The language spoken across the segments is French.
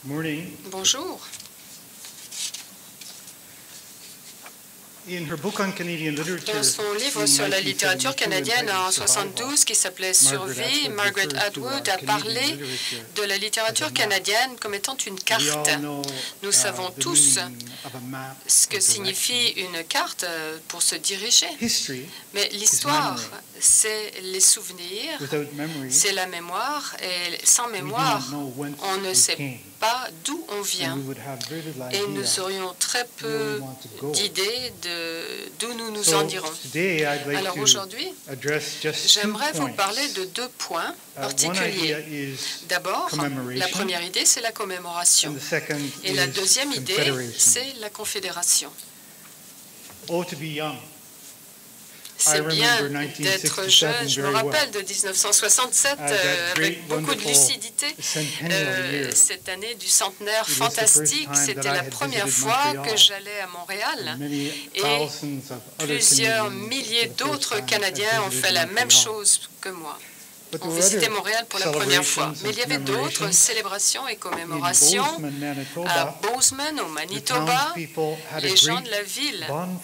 Morning. Bonjour. In her book on Canadian literature, Dans son livre sur la littérature canadienne en 1972 qui s'appelait Survie, Margaret Atwood a parlé de la littérature canadienne comme étant une carte. Nous savons tous ce que signifie une carte pour se diriger. Mais l'histoire, c'est les souvenirs, c'est la mémoire, et sans mémoire, on ne sait pas d'où on vient. Et nous aurions très peu d'idées d'où nous nous en dirons. Alors aujourd'hui, j'aimerais vous parler de deux points particuliers. D'abord, la première idée, c'est la commémoration. Et la deuxième idée, c'est la confédération. C'est bien d'être jeune. Je me rappelle de 1967 avec beaucoup de lucidité. Cette année du centenaire fantastique, c'était la première fois que j'allais à Montréal. Et plusieurs milliers d'autres Canadiens ont fait la même chose que moi. On visitait Montréal pour la première fois. Mais il y avait d'autres célébrations et commémorations à Bozeman, au Manitoba. Les gens de la ville ont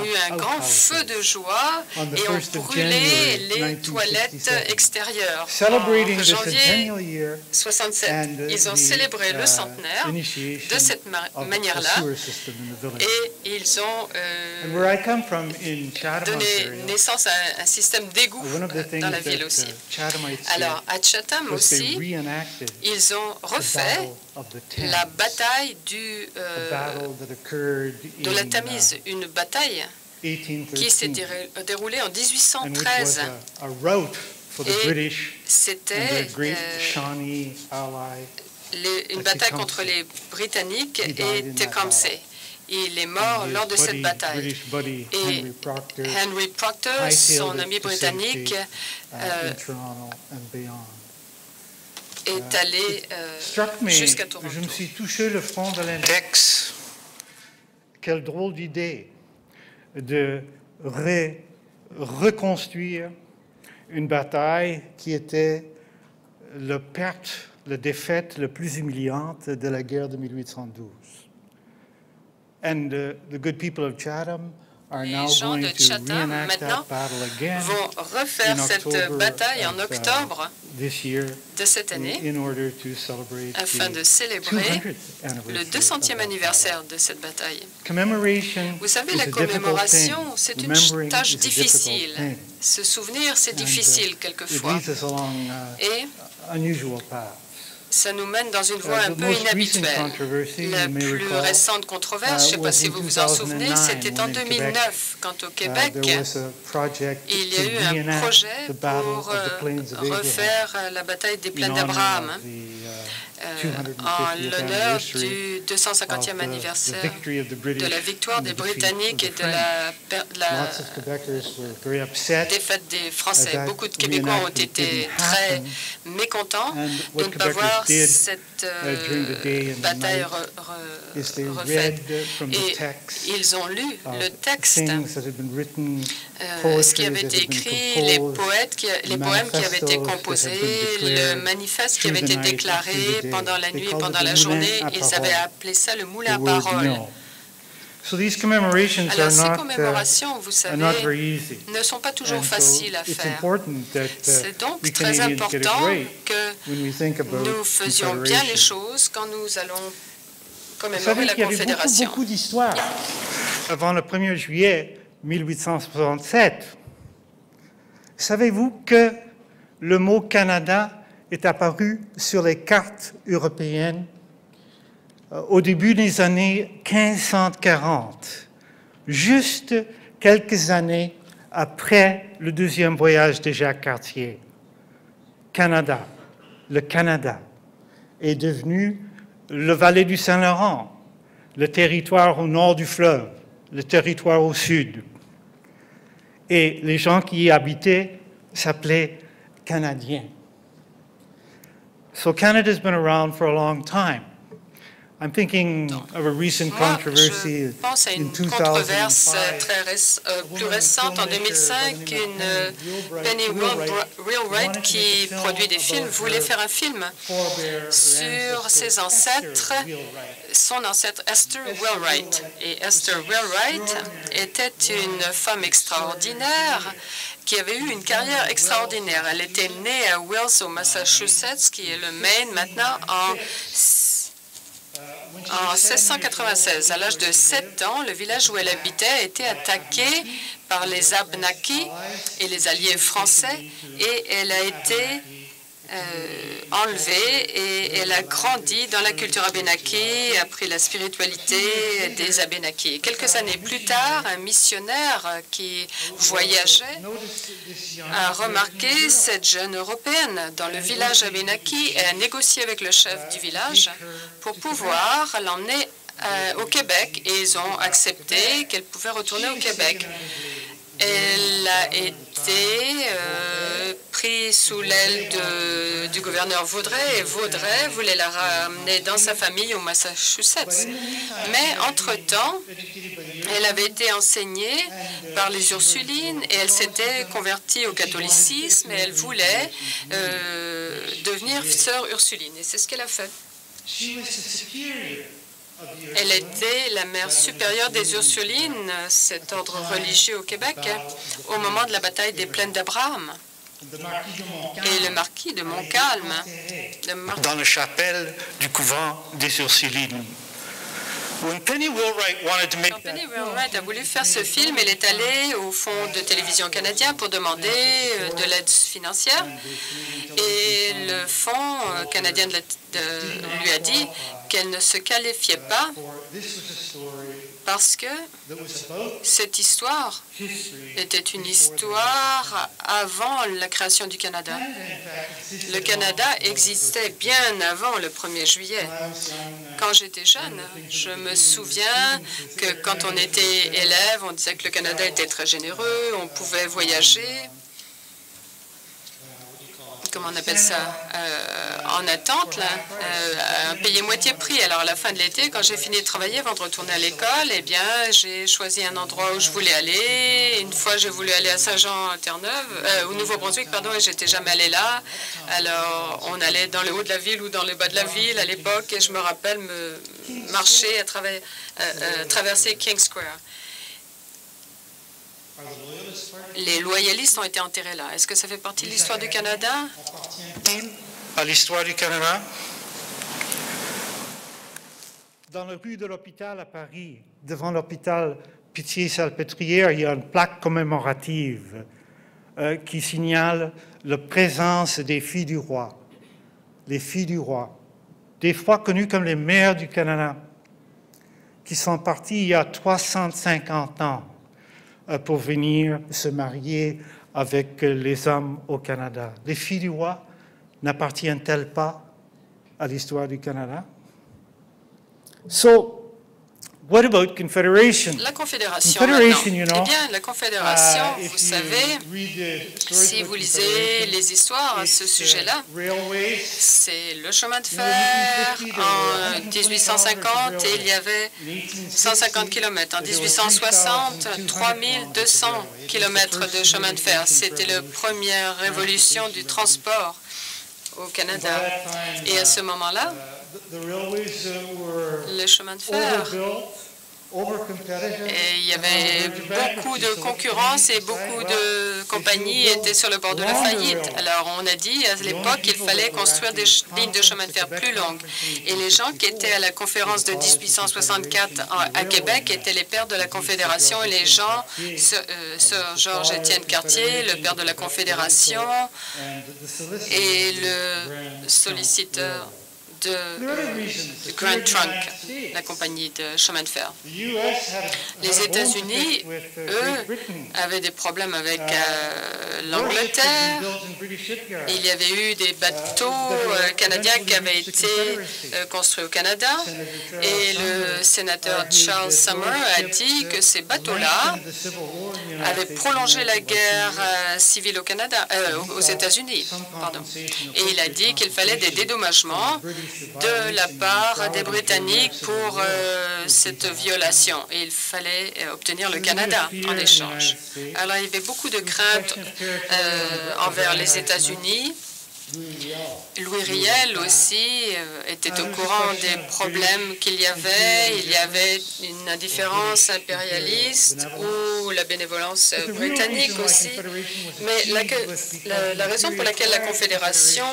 eu un grand feu de joie et ont brûlé les toilettes extérieures. En janvier 67, ils ont célébré le centenaire de cette manière-là et ils ont donné naissance à un système d'égout dans la ville aussi. Alors, à Chatham aussi, ils ont refait la bataille de la Tamise, une bataille qui s'est déroulée en 1813. Et c'était une bataille contre les Britanniques et Tecumseh. Il est mort lors de cette bataille. Et Henry Proctor, son ami britannique, est allé jusqu'à Toronto. Je me suis touché le front de l'index. Quelle drôle d'idée de reconstruire une bataille qui était la perte, la défaite la plus humiliante de la guerre de 1812. And the good people of Chatham are now going to reenact that battle again vont refaire cette bataille en octobre de cette année afin de célébrer le 200e anniversaire de cette bataille. Vous savez, la commémoration, c'est une tâche difficile. Se souvenir, c'est difficile quelquefois. Et ça nous mène dans une voie un peu inhabituelle. La plus récente controverse, je ne sais pas si vous vous en souvenez, c'était en 2009, quand au Québec, il y a eu un projet pour refaire la bataille des Plaines d'Abraham, en l'honneur du 250e anniversaire de la victoire des Britanniques et de la défaite des Français. Beaucoup de Québécois ont été très mécontents de ne pas voir cette bataille refaite. Et ils ont lu le texte, ce qui avait été écrit, les poèmes qui avaient été composés, le manifeste qui avait été déclaré pendant la nuit et pendant la journée. Ils avaient appelé ça le moule à parole. Alors, ces commémorations, vous savez, ne sont pas toujours faciles à faire. C'est donc très important que nous faisions bien les choses quand nous allons commémorer la Confédération. Il y avait beaucoup d'histoires avant le 1er juillet 1867. Savez-vous que le mot Canada est apparu sur les cartes européennes au début des années 1540, juste quelques années après le deuxième voyage de Jacques Cartier. Canada, le Canada, est devenu le vallée du Saint-Laurent, le territoire au nord du fleuve, le territoire au sud. Et les gens qui y habitaient s'appelaient Canadiens. So Canada's been around for a long time. I'm thinking of a recent controversy je pense à in une 2005. controverse plus récente en 2005. Penny Wheelwright, qui produit des films, voulait faire un film sur ses ancêtres, son ancêtre Esther Wheelwright. Et Esther Wheelwright était une femme extraordinaire qui avait eu une carrière extraordinaire. Elle était née à Wills, au Massachusetts, qui est le Maine maintenant, en 1696. À l'âge de 7 ans, le village où elle habitait a été attaqué par les Abnakis et les alliés français, et elle a été enlevée, et elle a grandi dans la culture abénaki, appris la spiritualité des Abénakis. Quelques années plus tard, un missionnaire qui voyageait a remarqué cette jeune Européenne dans le village abénaki et a négocié avec le chef du village pour pouvoir l'emmener au Québec, et ils ont accepté qu'elle pouvait retourner au Québec. Elle a été prise sous l'aile du gouverneur Vaudreuil, et Vaudreuil voulait la ramener dans sa famille au Massachusetts. Mais entre-temps, elle avait été enseignée par les Ursulines et elle s'était convertie au catholicisme, et elle voulait devenir sœur Ursuline. Et c'est ce qu'elle a fait. Elle était la mère supérieure des Ursulines, cet ordre religieux au Québec, au moment de la bataille des Plaines d'Abraham. Et le marquis de Montcalm, dans la chapelle du couvent des Ursulines. Quand Penny Wheelwright a voulu faire ce film, elle est allée au Fonds de télévision canadien pour demander de l'aide financière. Et le Fonds canadien lui a dit qu'elle ne se qualifiait pas parce que cette histoire était une histoire avant la création du Canada. Le Canada existait bien avant le 1er juillet. Quand j'étais jeune, je me souviens que quand on était élève, on disait que le Canada était très généreux, on pouvait voyager. Comment on appelle ça, en attente, là, payer moitié prix. Alors, à la fin de l'été, quand j'ai fini de travailler avant de retourner à l'école, eh bien, j'ai choisi un endroit où je voulais aller. Une fois, j'ai voulu aller à Saint-Jean-Terre-Neuve, au Nouveau-Brunswick, pardon, et j'étais jamais allée là. Alors, on allait dans le haut de la ville ou dans le bas de la ville à l'époque, et je me rappelle me marcher traverser King Square. Les loyalistes ont été enterrés là. Est-ce que ça fait partie de l'histoire du Canada? À l'histoire du Canada? Dans la rue de l'hôpital à Paris, devant l'hôpital Pitié-Salpêtrière, il y a une plaque commémorative qui signale la présence des filles du roi. Les filles du roi, des fois connues comme les mères du Canada, qui sont parties il y a 350 ans pour venir se marier avec les hommes au Canada. Les filles du roi n'appartiennent-elles pas à l'histoire du Canada? So, what about Confederation? La Confédération, Confederation, you know, eh bien, la Confédération, vous savez, si vous lisez les histoires à ce sujet-là, c'est le chemin de fer. En 1850, il y avait 150 km. En 1860, 3200 km de chemin de fer. C'était la première révolution du transport au Canada. Et à ce moment-là, le chemin de fer, et il y avait beaucoup de concurrence et beaucoup de compagnies étaient sur le bord de la faillite. Alors on a dit à l'époque qu'il fallait construire des lignes de chemin de fer plus longues. Et les gens qui étaient à la conférence de 1864 à Québec étaient les pères de la Confédération et les gens, Sir Georges-Étienne Cartier, le père de la Confédération, et le solliciteur de Grand Trunk, la compagnie de chemin de fer. Les États-Unis, eux, avaient des problèmes avec l'Angleterre. Il y avait eu des bateaux canadiens qui avaient été construits au Canada et le sénateur Charles Sumner a dit que ces bateaux-là avaient prolongé la guerre civile au Canada, aux États-Unis. Et il a dit qu'il fallait des dédommagements de la part des Britanniques pour cette violation. Et il fallait obtenir le Canada en échange. Alors, il y avait beaucoup de craintes envers les États-Unis. Louis Riel aussi était au courant des problèmes qu'il y avait. Il y avait une indifférence impérialiste ou la bénévolence britannique aussi. Mais la raison pour laquelle la Confédération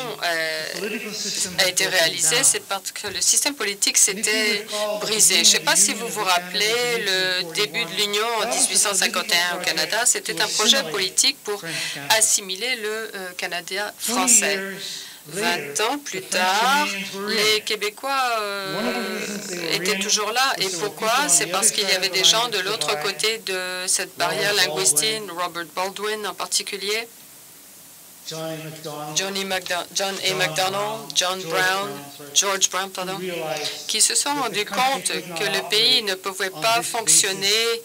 a été réalisée, c'est parce que le système politique s'était brisé. Je ne sais pas si vous vous rappelez le début de l'Union en 1851 au Canada. C'était un projet politique pour assimiler le Canada français. 20 ans plus tard, les Québécois étaient toujours là. Et pourquoi? C'est parce qu'il y avait des gens de l'autre côté de cette barrière linguistique, Robert Baldwin en particulier, John A. Macdonald, George Brown, qui se sont rendus compte que le pays ne pouvait pas fonctionner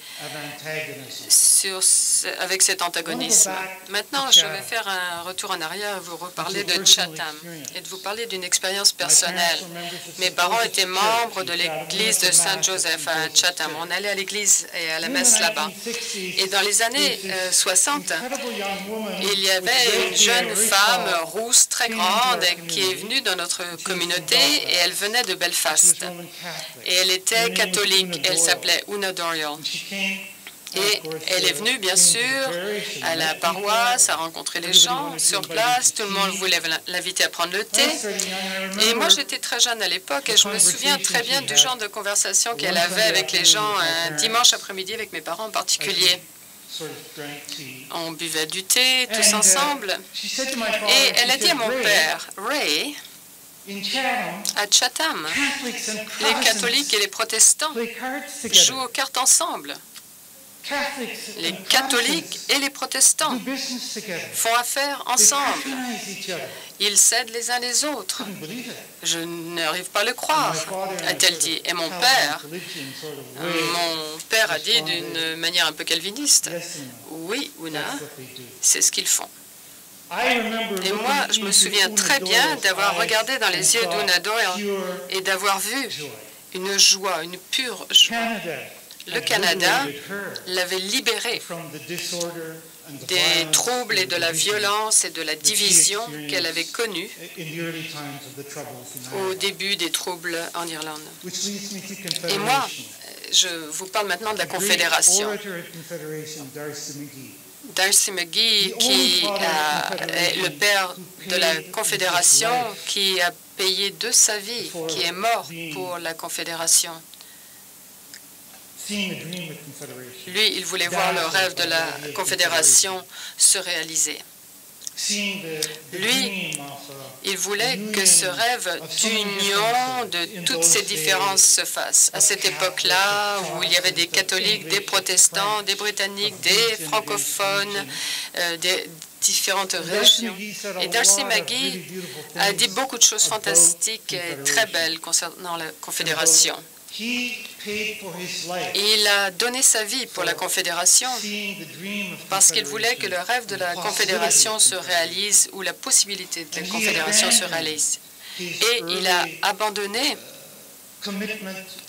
avec cet antagonisme. Maintenant, je vais faire un retour en arrière et vous reparler de Chatham et de vous parler d'une expérience personnelle. Mes parents étaient membres de l'église de Saint-Joseph à Chatham. On allait à l'église et à la messe là-bas. Et dans les années 60, il y avait une jeune femme rousse très grande qui est venue dans notre communauté et elle venait de Belfast. Et elle était catholique. Elle s'appelait Una Dorial. Et elle est venue, bien sûr, à la paroisse, à rencontrer les gens sur place. Tout le monde voulait l'inviter à prendre le thé. Et moi, j'étais très jeune à l'époque et je me souviens très bien du genre de conversation qu'elle avait avec les gens un dimanche après-midi, avec mes parents en particulier. On buvait du thé tous ensemble. Et elle a dit à mon père, Ray, à Chatham, les catholiques et les protestants jouent aux cartes ensemble. Les catholiques et les protestants font affaire ensemble. Ils s'aident les uns les autres. Je n'arrive pas à le croire, a-t-elle dit. Et mon père a dit d'une manière un peu calviniste, oui, Una, c'est ce qu'ils font. Et moi, je me souviens très bien d'avoir regardé dans les yeux d'Una Doyle et d'avoir vu une joie, une pure joie. Le Canada l'avait libérée des troubles et de la violence et de la division qu'elle avait connue au début des troubles en Irlande. Et moi, je vous parle maintenant de la Confédération. D'Arcy McGee, qui est le père de la Confédération, qui a payé de sa vie, qui est mort pour la Confédération. Lui, il voulait voir le rêve de la Confédération se réaliser. Lui, il voulait que ce rêve d'union de toutes ces différences se fasse. À cette époque-là, où il y avait des catholiques, des protestants, des britanniques, des francophones, des différentes régions. Et D'Arcy McGee a dit beaucoup de choses fantastiques et très belles concernant la Confédération. Il a donné sa vie pour la Confédération parce qu'il voulait que le rêve de la Confédération se réalise ou la possibilité de la Confédération se réalise. Et il a abandonné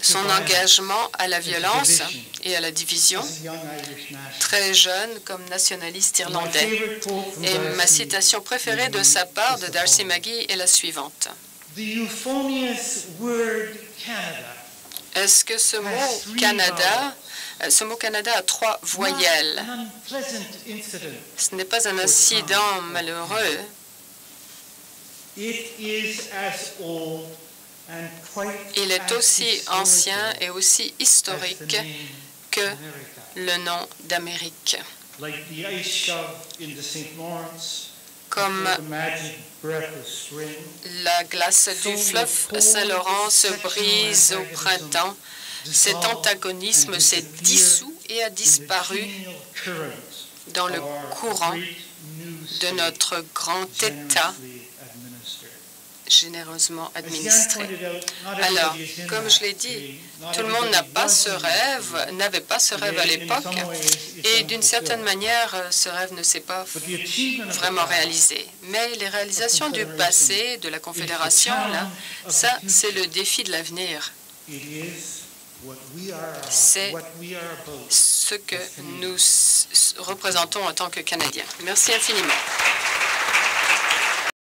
son engagement à la violence et à la division, très jeune comme nationaliste irlandais. Et ma citation préférée de sa part, de D'Arcy McGee, est la suivante. Est-ce que ce mot Canada a 3 voyelles? Ce n'est pas un incident malheureux. Il est aussi ancien et aussi historique que le nom d'Amérique. Comme la glace du fleuve Saint-Laurent se brise au printemps, cet antagonisme s'est dissous et a disparu dans le courant de notre grand État généreusement administré. Alors, comme je l'ai dit, tout le monde n'avait pas ce rêve à l'époque, et d'une certaine manière, ce rêve ne s'est pas vraiment réalisé. Mais les réalisations du passé, de la Confédération, là, ça, c'est le défi de l'avenir. C'est ce que nous représentons en tant que Canadiens. Merci infiniment.